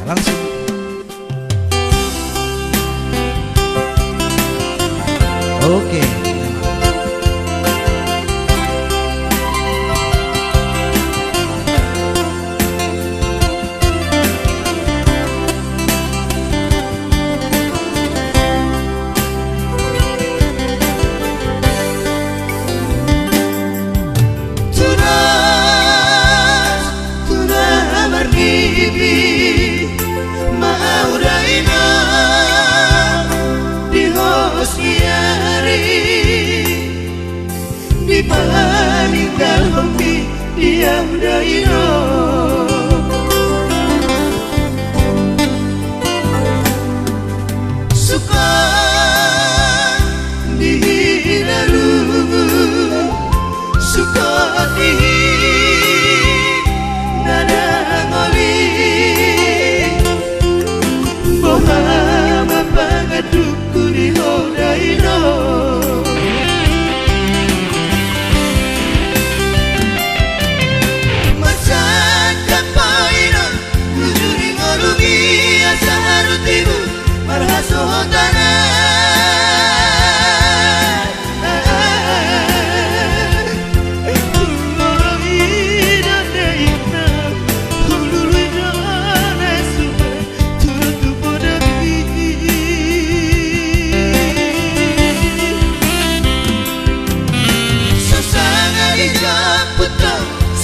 langsung. Oke. Di paninggal hombi diam daino suka dihinaru suka nada ngoli bohama pangaduku di hodaino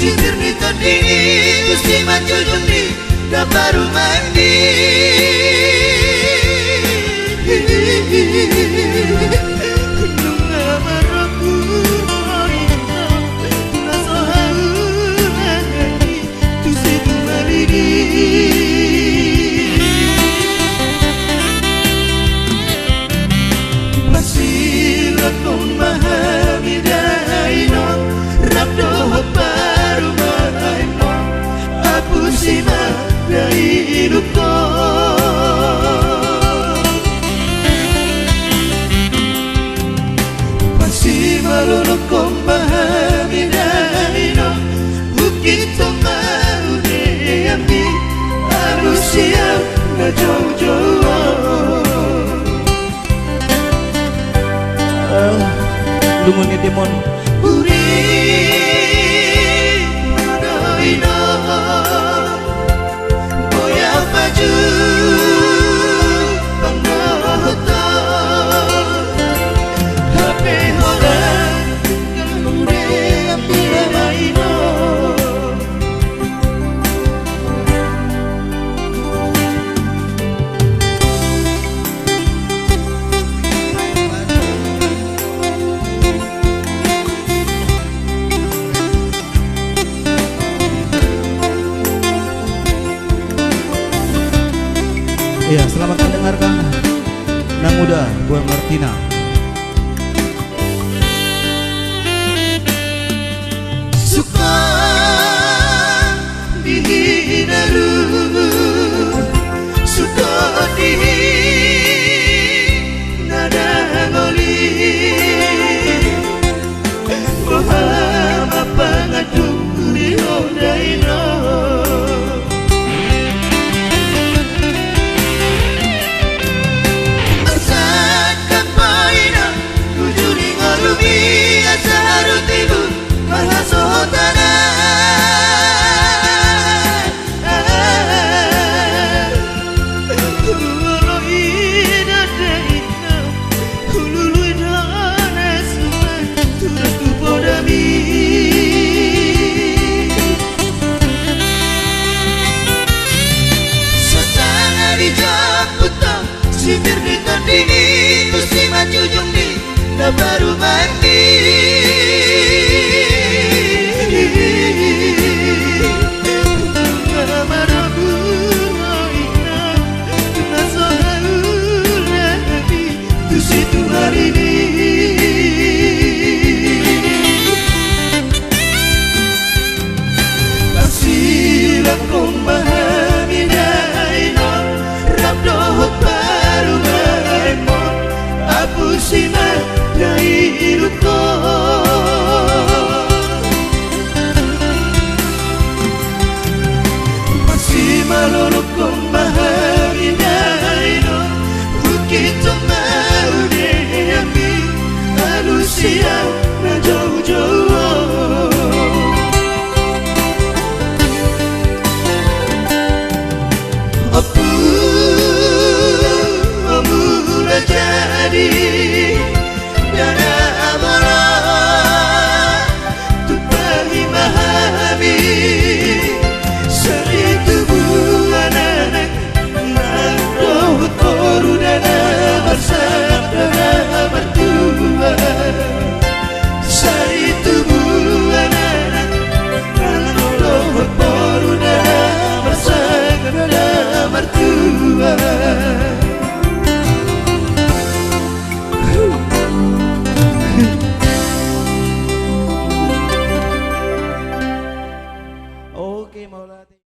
sindir ni terdiri Gusti maju jundi dah baru mandi nunga maraku oina nasohau nangani tu situ malini masih lakon mahami daino rabdo sima dari hidupku masih malu pahami dalino bukit mau diambi harus siap nggak jauh-jauh Lumuni demon ya, selamat mendengarkan Nang Muda Buan Martina. Suka dihinaru suka nada ngoli bohama pangaduk di hodaino sindir di terdini Gusti maju jundi dah baru mandi marabu oina nasohau lagi tu situ hari ini masih lakon bahami daino rabdo sima dari hidupku siang na jauh-jauh. Apa mula jadi dana amalan tupai mahami seri tubuh anak dohut poru dana bersabda mertua seri tubuh anak dohut poru dana bersabda mertua. Oke, Maulati.